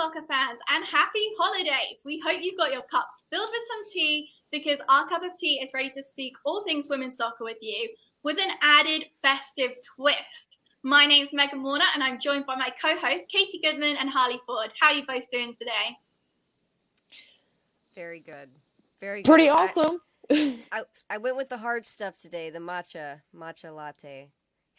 soccer fans, and happy holidays. We hope you've got your cups filled with some tea because our cup of tea is ready to speak all things women's soccer with you with an added festive twist. My name's Megan Warner and I'm joined by my co-hosts Katie Goodman and Harley Ford. How are you both doing today? Very good. Very good. Pretty awesome. I went with the hard stuff today, the matcha latte.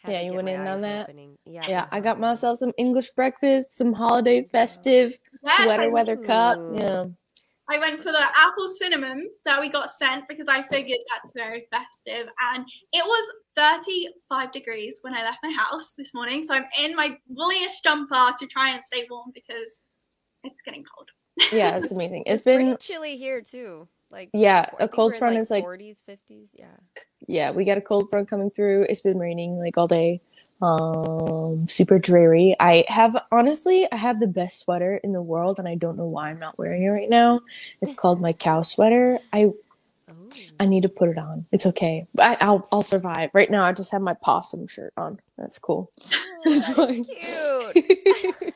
Yeah, you went in on that? Opening. Yeah, I got myself some English breakfast, some holiday festive sweater weather cup. Yeah. I went for the apple cinnamon that we got sent because I figured that's very festive. And it was 35 degrees when I left my house this morning. So I'm in my wooliest jumper to try and stay warm because it's getting cold. Yeah, it's amazing. It's been pretty chilly here too. A cold front is 40s, 50s. Yeah, we got a cold front coming through. It's been raining all day. Super dreary. I have the best sweater in the world, and I don't know why I'm not wearing it right now. It's called my cow sweater. I need to put it on. It's okay. I'll survive. Right now, I just have my possum shirt on. That's cool. That's cute.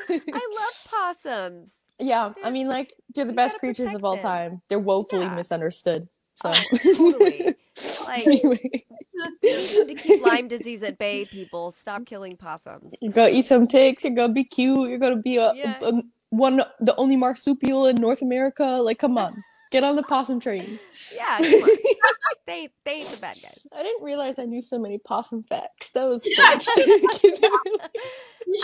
I love possums. Yeah, I mean, they're the best creatures of all time. They're woefully misunderstood. So totally. Anyway. To keep Lyme disease at bay, people. Stop killing possums. You're gonna eat some ticks. You're gonna be cute. You're gonna be the only marsupial in North America. Come on, get on the possum train. Yeah, come on. They ain't the bad guys. I didn't realize I knew so many possum facts. That was I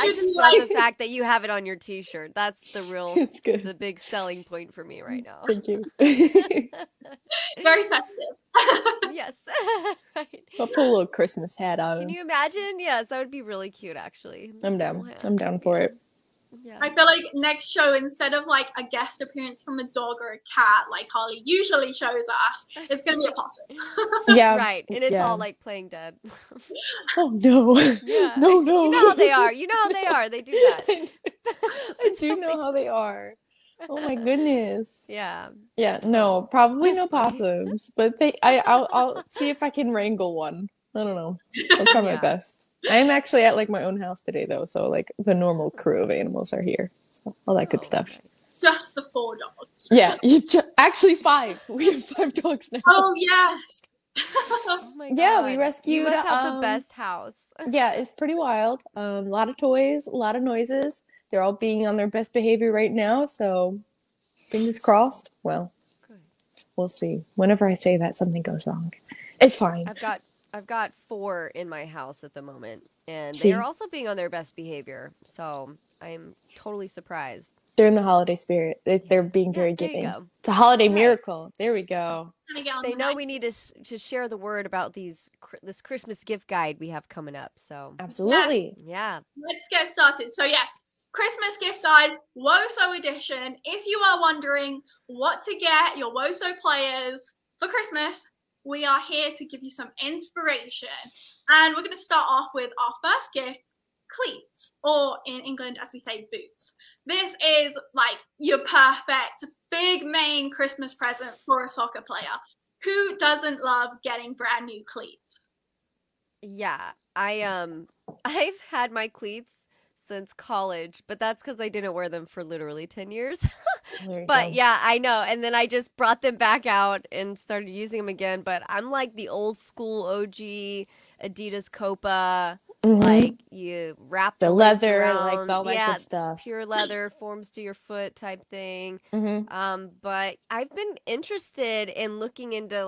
just love the fact that you have it on your T-shirt. That's the big selling point for me right now. Thank you. Very festive. Yes. Right. I'll put a little Christmas hat on. Can you imagine? Yes, that would be really cute, actually. I'm down. I'm down for it. Yeah. I feel like next show, instead of a guest appearance from a dog or a cat like Harley usually shows us, it's going to be a possum. Yeah. Right. And it's all Playing Dead. Oh, no. Yeah. No. You know how they are. They do that. I do know how they are. Oh my goodness. Yeah. Yeah. No, probably no possums, but I'll see if I can wrangle one. I don't know. I'll try my best. I am actually at my own house today though, so the normal crew of animals are here. So all that good stuff. Just the 4 dogs. Yeah, actually 5. We have 5 dogs now. Oh yes. Oh my God. Yeah, we rescued. You must have the best house. Yeah, it's pretty wild. A lot of toys, a lot of noises. They're all being on their best behavior right now, so fingers crossed. Well, good. We'll see. Whenever I say that, something goes wrong. It's fine. I've got 4 in my house at the moment, and they are also being on their best behavior. So I'm totally surprised. They're in the holiday spirit. They're being very giving. It's a holiday miracle. There we go. They know we need to share the word about this Christmas gift guide we have coming up. So absolutely, yeah. Let's get started. So yes, Christmas gift guide, WOSO edition. If you are wondering what to get your WOSO players for Christmas, we are here to give you some inspiration. And we're going to start off with our first gift, cleats, or in England, as we say, boots. This is your perfect big main Christmas present for a soccer player. Who doesn't love getting brand new cleats? Yeah, I've had my cleats since college, but that's because I didn't wear them for literally 10 years. But yeah, I know. And then I just brought them back out and started using them again. But I'm the old school OG Adidas Copa. Mm-hmm. You wrap the leather, around, all that good stuff. Pure leather, forms to your foot type thing. Mm-hmm. But I've been interested in looking into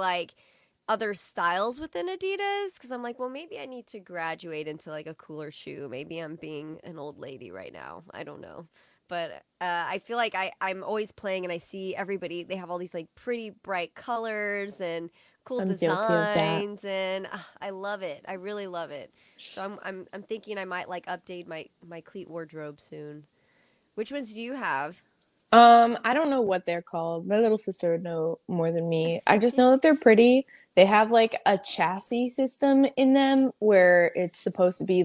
other styles within Adidas because I'm well, maybe I need to graduate into a cooler shoe. Maybe I'm being an old lady right now. I don't know. But I feel I'm always playing and I see everybody, they have all these pretty bright colors and cool designs, and I love it. I really love it. So I'm thinking I might update my cleat wardrobe soon. Which ones do you have? I don't know what they're called. My little sister would know more than me. I just know that they're pretty. They have a chassis system in them where it's supposed to be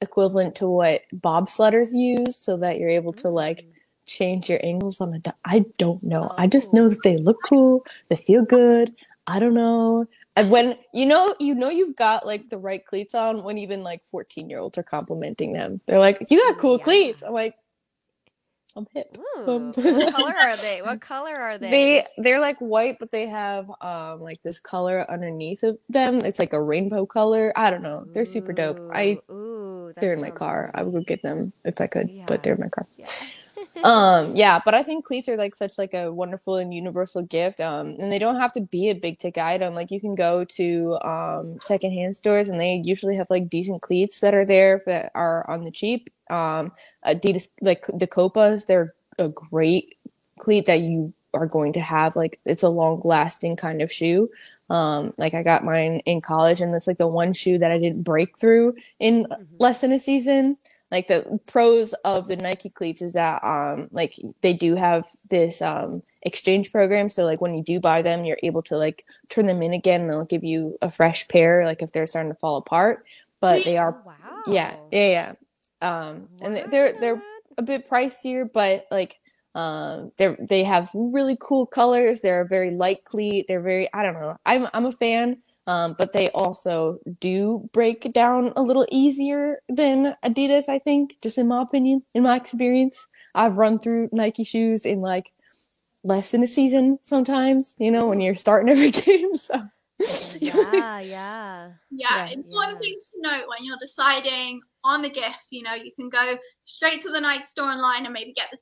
equivalent to what bobsledders use, so that you're able to change your angles on the. I don't know. I just know that they look cool. They feel good. I don't know. And when you've got the right cleats on when even 14-year-olds are complimenting them. They're you got cool cleats. I'm I'm hip. Ooh, what color are they? What color are they? They're like white, but they have like this color underneath of them. It's like a rainbow color. I don't know. They're super dope. Ooh, They're that in my sounds car. I would pretty. go get them if I could, but Yeah, they're in my car. yeah. Yeah, but I think cleats are like such like a wonderful and universal gift. And they don't have to be a big ticket item. Like you can go to secondhand stores and they usually have like decent cleats that are there that are on the cheap. Adidas, like the Copas, they're a great cleat that you are going to have. Like it's a long lasting kind of shoe. Like I got mine in college and it's like the one shoe that I didn't break through in Mhm. less than a season. Like the pros of the Nike cleats is that like they do have this exchange program, so like when you do buy them you're able to like turn them in again and they'll give you a fresh pair like if they're starting to fall apart, but they Oh, are yeah, wow. yeah, and Wow, I didn't know they're that. a bit pricier, but like they have really cool colors. They're a very light cleat. They're very, I don't know, I'm a fan. But they also do break down a little easier than Adidas, I think, just in my opinion, in my experience. I've run through Nike shoes in like less than a season sometimes, you know, when Ooh. you're starting every game. So, Yeah, yeah, Yeah, yeah. important yeah. things to note when you're deciding on the gift. You know, you can go straight to the Nike store online and maybe get the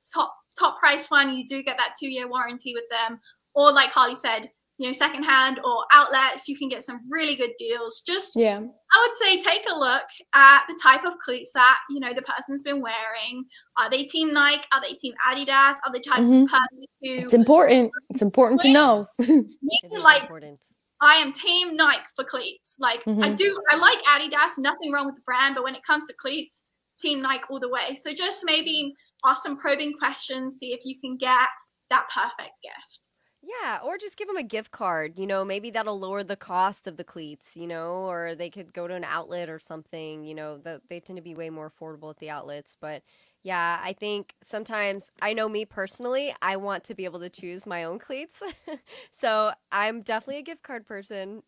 top price one. You do get that 2-year warranty with them, or like Harley said, you know, secondhand or outlets. You can get some really good deals. Just Yeah. I would say take a look at the type of cleats that you know the person's been wearing. Are they Team Nike? Are they Team Adidas? Are they the type of Hmm. person It's who important. It's important to know. me It is like important. I am team Nike for cleats. Like Hmm. I like Adidas, nothing wrong with the brand, but when it comes to cleats, team Nike all the way. So just maybe ask some probing questions, see if you can get that perfect gift. Yeah, or just give them a gift card. Maybe that'll lower the cost of the cleats, or they could go to an outlet or something. They tend to be way more affordable at the outlets. But yeah, I think sometimes, I know me personally, I want to be able to choose my own cleats. So I'm definitely a gift card person.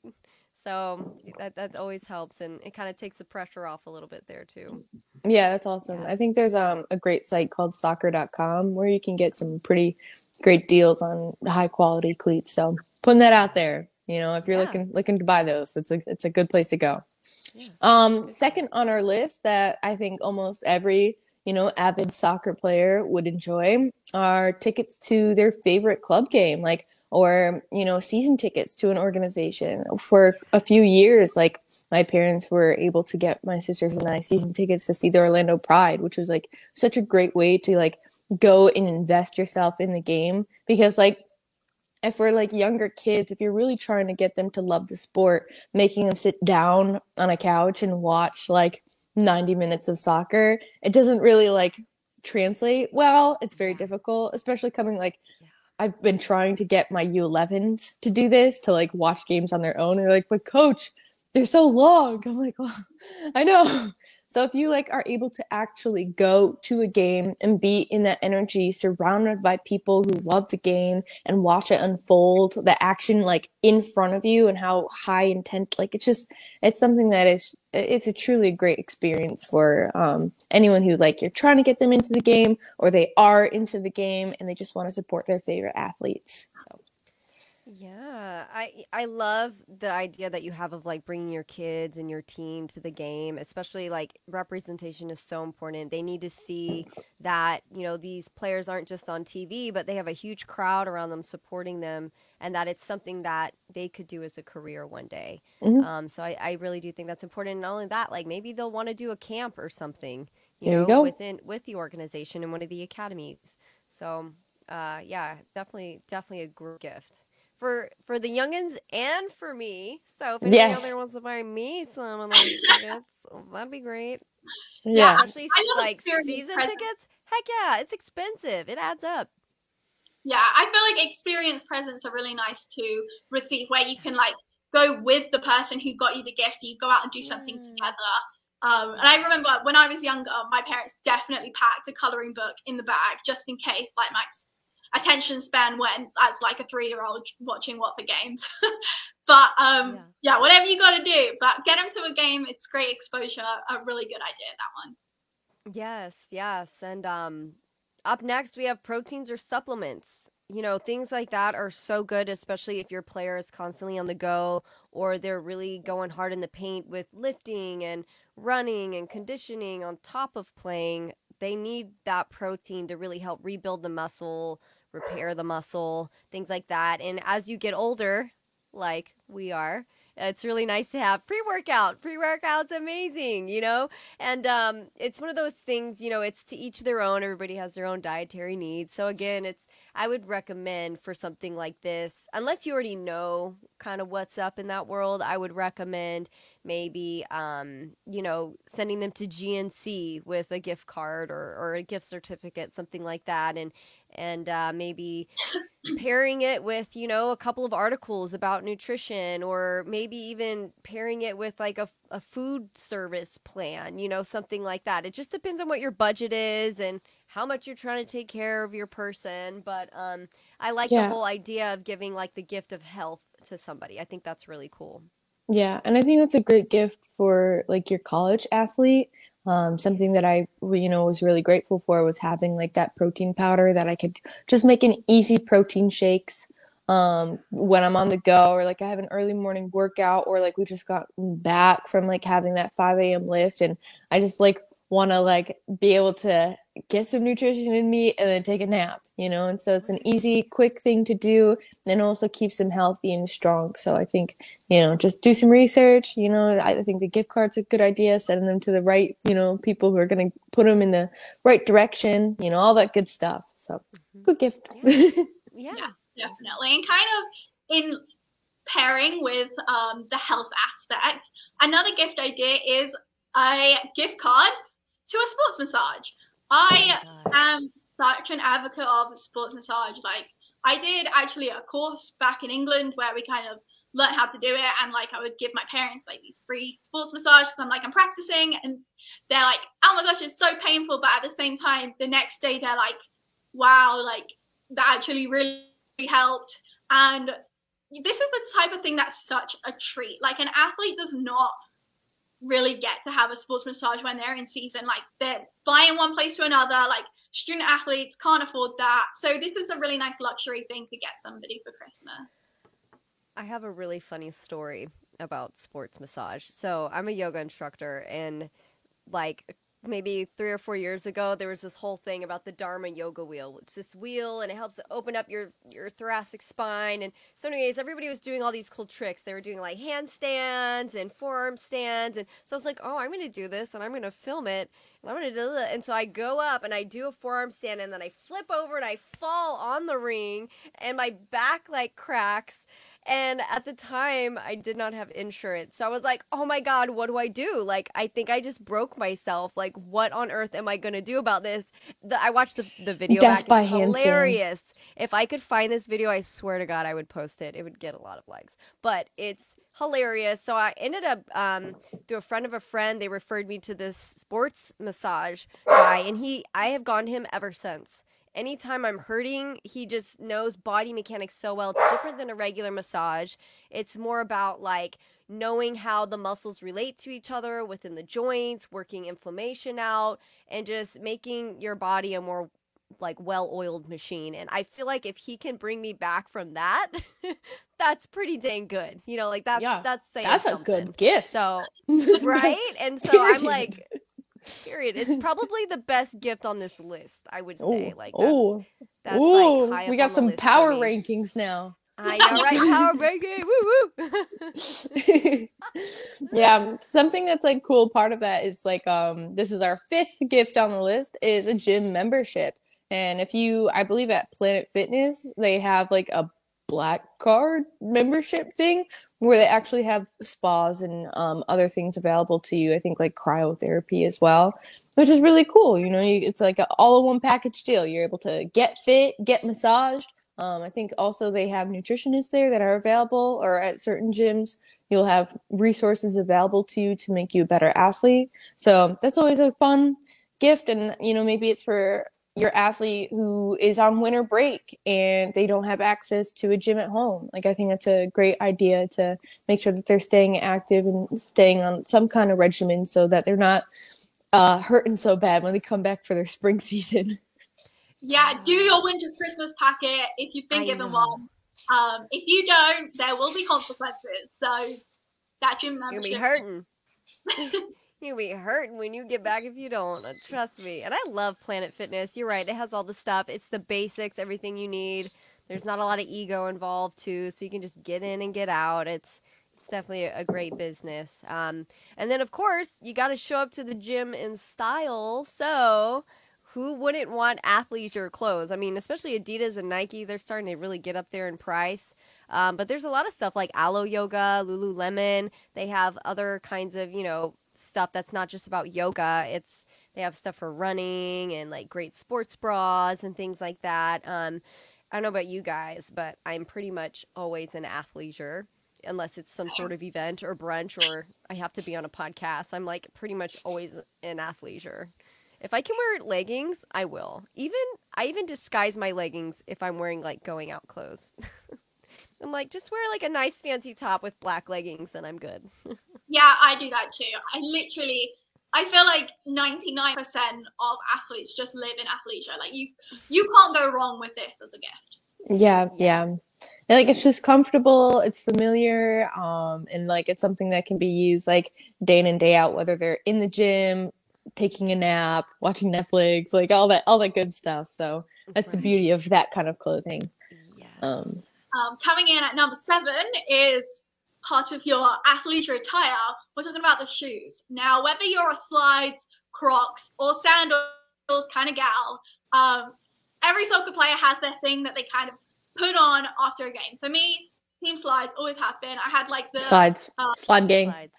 So that always helps, and it kind of takes the pressure off a little bit there too. Yeah, that's awesome. Yeah. I think there's a great site called soccer.com where you can get some pretty great deals on high quality cleats. So putting that out there, you know, if you're Yeah. looking to buy those, it's a good place to go. Yes. Good call. Second on our list that I think almost every, you know, avid soccer player would enjoy are tickets to their favorite club game, like or you know, season tickets to an organization. For a few years, like my parents were able to get my sisters and I season tickets to see the Orlando Pride, which was like such a great way to like go and invest yourself in the game because like if we're like younger kids, if you're really trying to get them to love the sport, making them sit down on a couch and watch like 90 minutes of soccer, it doesn't really like translate well. It's very Yeah. difficult, especially coming like Yeah. I've been trying to get my U11s to do this, to like watch games on their own. And they're like, but coach, they're so long. I'm like, well, I know. So if you like are able to actually go to a game and be in that energy, surrounded by people who love the game and watch it unfold, the action like in front of you and how high intent, like it's something that it's a truly great experience for anyone who like you're trying to get them into the game or they are into the game and they just want to support their favorite athletes. So Yeah, I love the idea that you have of like bringing your kids and your team to the game, especially like representation is so important. They need to see that, these players aren't just on TV, but they have a huge crowd around them supporting them and that it's something that they could do as a career one day. mhm. So I really do think that's important. And not only that, like maybe they'll want to do a camp or something, There you go. with the organization in one of the academies. So, yeah, definitely a great gift for the youngins and for me. So if anybody out Yes. there wants to buy me some of those tickets, that'd be great. Yeah, Yeah. Especially I love like experience season presents. tickets. Heck yeah, it's expensive. It adds up. Yeah, I feel like experience presents are really nice to receive, where you can like go with the person who got you the gift. You go out and do something Yeah. together. And I remember when I was younger, my parents definitely packed a coloring book in the bag just in case, like Max attention span went as like a 3-year-old watching Watford games. But Yeah. yeah, whatever you got to do, but get them to a game. It's great exposure. A really good idea, that one. Yes, yes. And Up next, we have proteins or supplements. Things like that are so good, especially if your player is constantly on the go or they're really going hard in the paint with lifting and running and conditioning on top of playing. They need that protein to really help rebuild the muscle, repair the muscle, things like that. And as you get older, like we are, it's really nice to have pre-workout. Pre-workout's amazing, And it's one of those things, it's to each their own. Everybody has their own dietary needs. So again, I would recommend for something like this, unless you already know kind of what's up in that world, I would recommend maybe, sending them to GNC with a gift card or a gift certificate, something like that. And maybe pairing it with, a couple of articles about nutrition, or maybe even pairing it with like a food service plan, something like that. It just depends on what your budget is and how much you're trying to take care of your person. But I like the whole idea of giving like the gift of health to somebody. I think that's really cool. Yeah, and I think that's a great gift for like your college athlete. Something that I, was really grateful for was having like that protein powder that I could just make an easy protein shakes when I'm on the go, or like I have an early morning workout, or like we just got back from like having that 5 a.m. lift, and I just like want to like be able to get some nutrition in me and then take a nap, and so it's an easy, quick thing to do, and also keeps them healthy and strong. So I think, just do some research. I think the gift card's a good idea, sending them to the right, people who are going to put them in the right direction, all that good stuff. So good gift. Yeah. Yes, definitely. And kind of in pairing with the health aspect, another gift idea is a gift card to a sports massage. I am such an advocate of sports massage. Like, I did actually a course back in England where we kind of learned how to do it, and like I would give my parents like these free sports massages. I'm practicing, and they're like, oh my gosh, it's so painful, but at the same time the next day they're like, wow, like that actually really helped. And this is the type of thing that's such a treat. Like, an athlete does not really get to have a sports massage when they're in season. Like, they're flying one place to another. Like, student athletes can't afford that. So this is a really nice luxury thing to get somebody for Christmas. I have a really funny story about sports massage. So I'm a yoga instructor, and like maybe 3 or 4 years ago, there was this whole thing about the Dharma yoga wheel. It's this wheel, and it helps open up your thoracic spine. And so anyways, everybody was doing all these cool tricks. They were doing like handstands and forearm stands. And so I was like, oh, I'm going to do this, and I'm going to film it. And I'm going to do it. And so I go up and I do a forearm stand, and then I flip over and I fall on the ring, and my back like cracks. And at the time, I did not have insurance. So I was like, oh my God, what do I do? Like, I think I just broke myself. Like, what on earth am I going to do about this? I watched the video Death back. by It's hilarious. If I could find this video, I swear to God, I would post it. It would get a lot of likes. But it's hilarious. So I ended up, through a friend of a friend, they referred me to this sports massage guy. And I have gone to him ever since. Anytime I'm hurting, he just knows body mechanics so well. It's different than a regular massage. It's more about like knowing how the muscles relate to each other within the joints, working inflammation out, and just making your body a more like well-oiled machine. And I feel like if he can bring me back from that, that's pretty dang good. Like that's saying that's something. A good gift. So right? And so I'm like, period. It's probably the best gift on this list, I would say. Like that's like high up we got on the some list power for me. rankings now. I know, right? Power ranking. Woo woo. Yeah, something that's like cool part of that is like this is our 5th gift on the list is a gym membership. And I believe at Planet Fitness, they have like a Black Card membership thing where they actually have spas and other things available to you. I think like cryotherapy as well, which is really cool. It's like an all-in-one package deal. You're able to get fit, get massaged. I think also they have nutritionists there that are available, or at certain gyms, you'll have resources available to you to make you a better athlete. So that's always a fun gift. And, maybe it's for your athlete who is on winter break and they don't have access to a gym at home. Like, I think that's a great idea to make sure that they're staying active and staying on some kind of regimen so that they're not hurting so bad when they come back for their spring season. Yeah, do your winter Christmas packet if you've been I given know. one. If you don't, there will be consequences. So that gym You're gonna be membership. hurting. You'll be hurting when you get back if you don't. Trust me. And I love Planet Fitness. You're right. It has all the stuff. It's the basics, everything you need. There's not a lot of ego involved too, so you can just get in and get out. It's definitely a great business. And then of course you got to show up to the gym in style. So who wouldn't want athleisure clothes? I mean, especially Adidas and Nike. They're starting to really get up there in price. But there's a lot of stuff like Alo Yoga, Lululemon. They have other kinds of, stuff that's not just about yoga. They have stuff for running and like great sports bras and things like that. I don't know about you guys, but I'm pretty much always in athleisure unless it's some sort of event or brunch or I have to be on a podcast. I'm like pretty much always in athleisure. If I can wear leggings, I will. I even disguise my leggings if I'm wearing like going out clothes. I'm like, just wear like a nice fancy top with black leggings and I'm good. Yeah, I do that too. I feel like 99% of athletes just live in athleisure. Like you can't go wrong with this as a gift. Yeah. And like it's just comfortable, it's familiar, and like it's something that can be used like day in and day out, whether they're in the gym, taking a nap, watching Netflix, like all that good stuff. So that's the Right. beauty of that kind of clothing. Yes. Coming in at number 7 is part of your athleisure attire. We're talking about the shoes. Now, whether you're a slides, Crocs, or sandals kind of gal, every soccer player has their thing that they kind of put on after a game. For me, team slides always have been. I had like the Slide gang. Slides.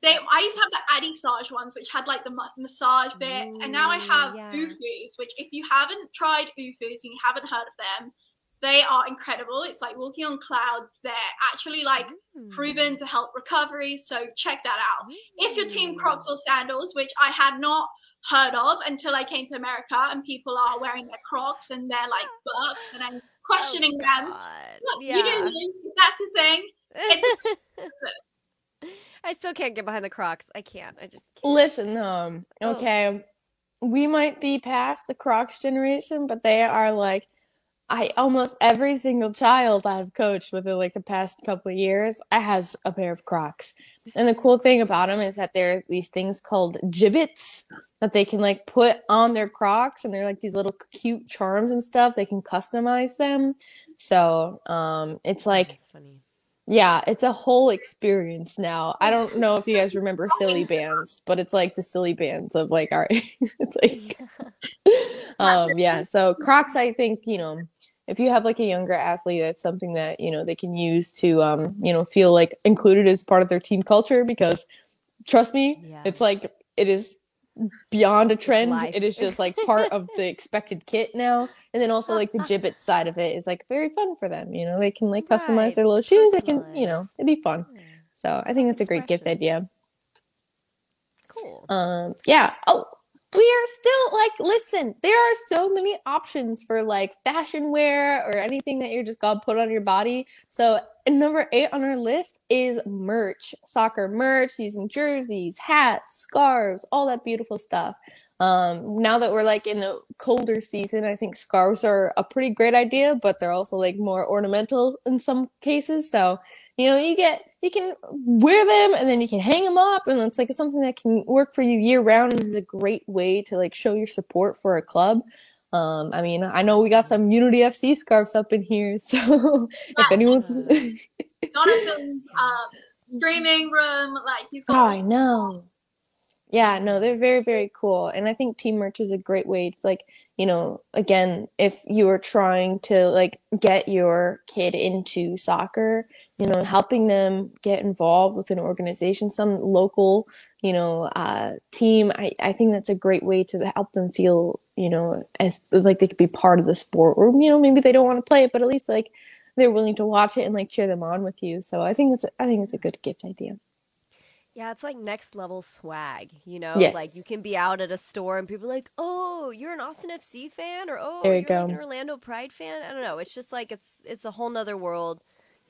I used to have the Adisage ones, which had like the massage bits, and now I have yeah. Ufus, which if you haven't tried Ufus and you haven't heard of them, they are incredible. It's like walking on clouds. They're actually like proven to help recovery, so check that out. If you're team Crocs or sandals, which I had not heard of until I came to America, and people are wearing their Crocs and they're like Birks, and I'm questioning them. Look, Yeah. you do you. If that's your thing. I still can't get behind the Crocs. I can't. I just can't. Listen, okay, we might be past the Crocs generation, but they are like almost every single child I've coached within like the past couple of years has a pair of Crocs. And the cool thing about them is that there are these things called gibbets that they can like put on their Crocs, and they're like these little cute charms and stuff. They can customize them. So, it's like, That's funny. yeah, it's a whole experience now. I don't know if you guys remember Silly Bands, but it's like the Silly Bands of like our it's like yeah, so Crocs, I think, if you have like a younger athlete, that's something that, they can use to feel like included as part of their team culture, because trust me, Yeah. it's like it is beyond a trend. life. It is just like part of the expected kit now. And then also like the gibbet side of it is like very fun for them. They can like customize Right, their little shoes. They can, personalize. it'd be fun. So I think it's a great gift Self-expression. idea. Cool. Yeah. Oh, we are still like, listen, there are so many options for like fashion wear or anything that you're just gonna put on your body. So number 8 on our list is merch, soccer merch, using jerseys, hats, scarves, all that beautiful stuff. Now that we're like in the colder season, I think scarves are a pretty great idea, but they're also like more ornamental in some cases. So, you can wear them and then you can hang them up, and it's like something that can work for you year round and is a great way to like show your support for a club. I mean, I know we got some Unity FC scarves up in here, so if anyone's Jonathan's streaming room, like he's Oh, got. I know. Yeah, no, they're very, very cool. And I think team merch is a great way. It's like, again, if you are trying to like get your kid into soccer, helping them get involved with an organization, some local, team, I think that's a great way to help them feel, as like they could be part of the sport, or, maybe they don't want to play it, but at least like they're willing to watch it and like cheer them on with you. So I think it's a good gift idea. Yeah, it's like next level swag, Yes. Like you can be out at a store and people are like, "Oh, you're an Austin FC fan," or "Oh, There you you're go. like an Orlando Pride fan." I don't know. It's just like it's a whole nother world.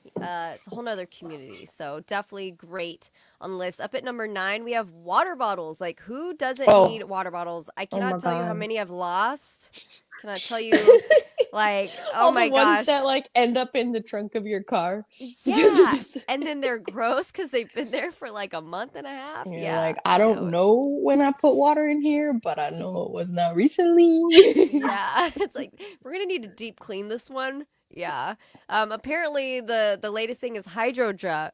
It's a whole nother community. So definitely great on the list. Up at number 9, we have water bottles. Like who doesn't Oh. need water bottles? I my cannot tell you how God. many I've lost Can I tell you, like, oh All my the ones gosh. that like end up in the trunk of your car. because of Yeah. this- And then they're gross because they've been there for like a month and a half. And you're Yeah. like, I don't know when I put water in here, but I know it was not recently. Yeah. It's like, we're going to need to deep clean this one. Yeah. Apparently the latest thing is hydro drug.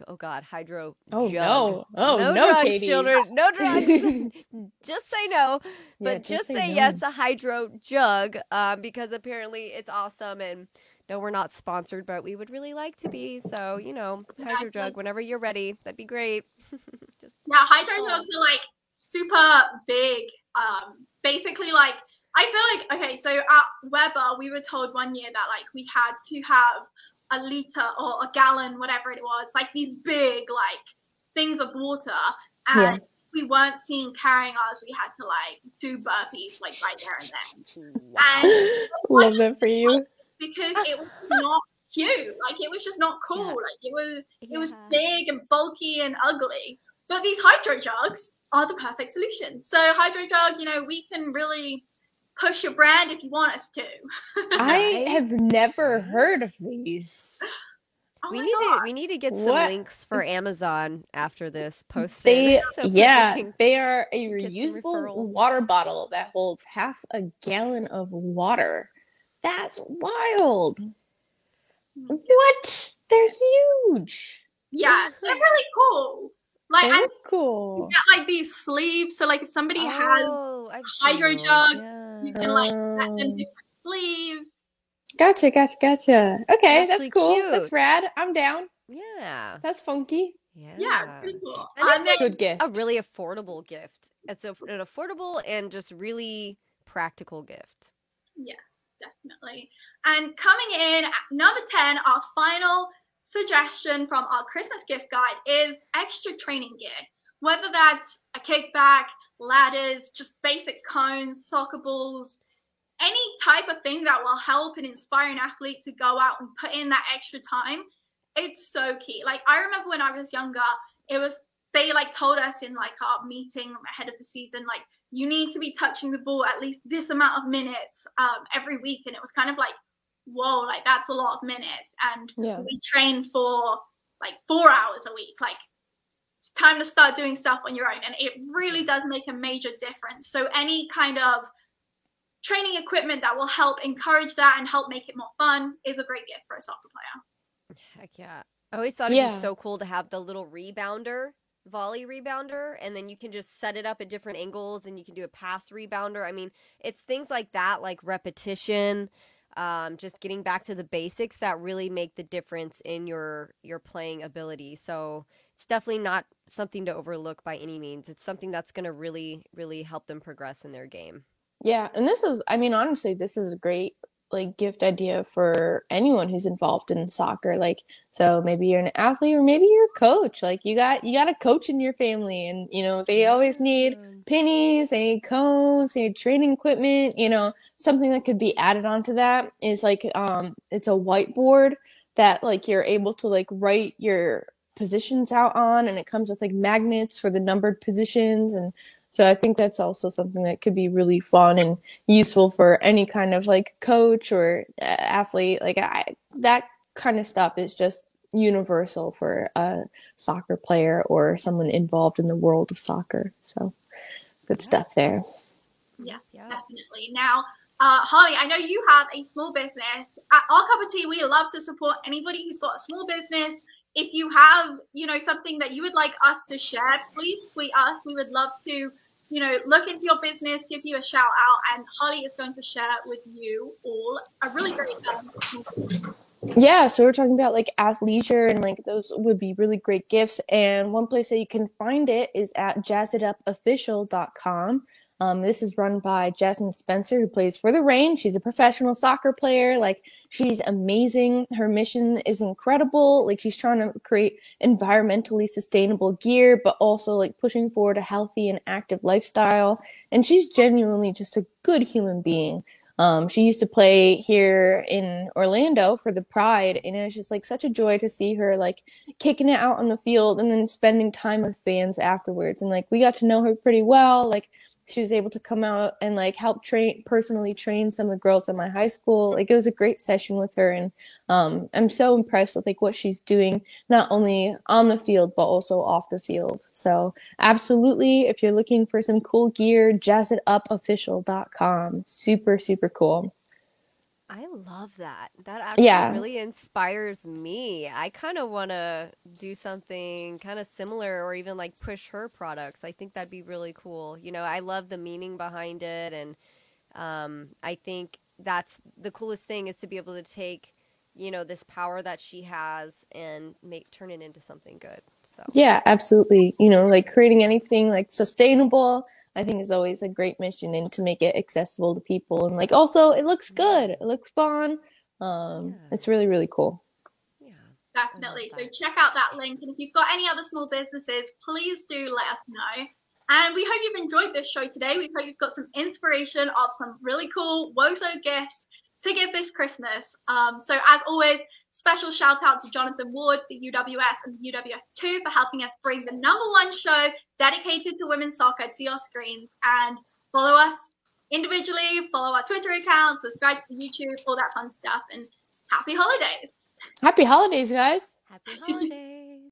Oh God, hydro Oh jug. no. Oh no, drugs, Katie. children. No drugs. Just say no. But Yeah, just say no. yes to hydro jug. Because apparently it's awesome, and no, we're not sponsored, but we would really like to be. So, hydro jug whenever you're ready. That'd be great. Just Now, hydro jugs are like super big. Basically, like, I feel like, okay, so at Weber, we were told one year that like we had to have a liter or a gallon, whatever it was, like these big like things of water, and we weren't seen carrying ours. We had to like do burpees like right there and then. wow. And Love that for you. because it was not cute, like it was just not cool. Yeah. Like it was Yeah. big and bulky and ugly. But these hydro jugs are the perfect solution. So hydro jug, we can really push your brand if you want us to. I have never heard of these. Oh We my need God. to get some What? links for Amazon after this posted. They so people can they are a get some reusable referrals. water bottle that holds half a gallon of water. That's wild. What? They're huge. Yeah, they're really cool. Like, They and look cool. you get like these sleeves. So like if somebody has Oh, I've hydro seen those, jug, yeah. you can like set them different sleeves. Gotcha. Okay, They're that's actually cool. cute. That's rad. I'm down. Yeah. That's funky. Yeah, pretty cool. And it's like Good gift. a really affordable gift. It's an affordable and just really practical gift. Yes, definitely. And coming in at number 10, our final suggestion from our Christmas gift guide is extra training gear. Whether that's a kickback, ladders, just basic cones, soccer balls, any type of thing that will help and inspire an athlete to go out and put in that extra time. It's so key. Like, I remember when I was younger, they like told us in like our meeting ahead of the season, like, you need to be touching the ball at least this amount of minutes every week. And it was kind of like, whoa, like that's a lot of minutes. And we train for like 4 hours a week. Like, it's time to start doing stuff on your own. And it really does make a major difference. So any kind of training equipment that will help encourage that and help make it more fun is a great gift for a soccer player. Heck yeah. I always thought it'd be so cool to have the little volley rebounder, and then you can just set it up at different angles and you can do a pass rebounder. I mean, it's things like that, like repetition, just getting back to the basics that really make the difference in your playing ability. So it's definitely not something to overlook by any means. It's something that's going to really, really help them progress in their game. Yeah, and honestly, this is a great like gift idea for anyone who's involved in soccer. Like, so maybe you're an athlete or maybe you're a coach. Like, you got a coach in your family, and they always need pennies, they need cones, they need training equipment. Something that could be added onto that is like it's a whiteboard that like you're able to like write your positions out on, and it comes with like magnets for the numbered positions. And so I think that's also something that could be really fun and useful for any kind of like coach or athlete. Like that kind of stuff is just universal for a soccer player or someone involved in the world of soccer. So good stuff there. Yeah, definitely. Now, Holly, I know you have a small business. At Our Cup of Tea, we love to support anybody who's got a small business. If you have, something that you would like us to share, please tweet us. We would love to, look into your business, give you a shout out, and Holly is going to share with you all a really great Yeah, so we're talking about like athleisure, and like those would be really great gifts. And one place that you can find it is at jazzitupofficial.com. This is run by Jasmine Spencer, who plays for the Reign. She's a professional soccer player. Like, she's amazing. Her mission is incredible. Like, she's trying to create environmentally sustainable gear, but also like pushing forward a healthy and active lifestyle. And she's genuinely just a good human being. She used to play here in Orlando for the Pride, and it was just like such a joy to see her like kicking it out on the field and then spending time with fans afterwards. And like we got to know her pretty well. Like she was able to come out and like help personally train some of the girls at my high school. Like it was a great session with her, and I'm so impressed with like what she's doing, not only on the field but also off the field. So absolutely, if you're looking for some cool gear, jazzitupofficial.com. Super, super cool. I love that. That actually Yeah. really inspires me. I kind of want to do something kind of similar or even like push her products. I think that'd be really cool. You know, I love the meaning behind it. And I think that's the coolest thing is to be able to take, you know, this power that she has and turn it into something good. So, Yeah, absolutely. You know, like creating anything like sustainable, I think is always a great mission, and to make it accessible to people, and like also it looks good. It looks fun. It's really, really cool. yeah. Definitely. So check out that link. And if you've got any other small businesses, please do let us know. And we hope you've enjoyed this show today. We hope you've got some inspiration of some really cool WOZO gifts to give this Christmas. So as always, special shout out to Jonathan Ward, the UWS and the UWS2 for helping us bring the #1 show dedicated to women's soccer to your screens. And follow us individually, follow our Twitter account, subscribe to YouTube, all that fun stuff. And happy holidays. Happy holidays, guys. Happy holidays.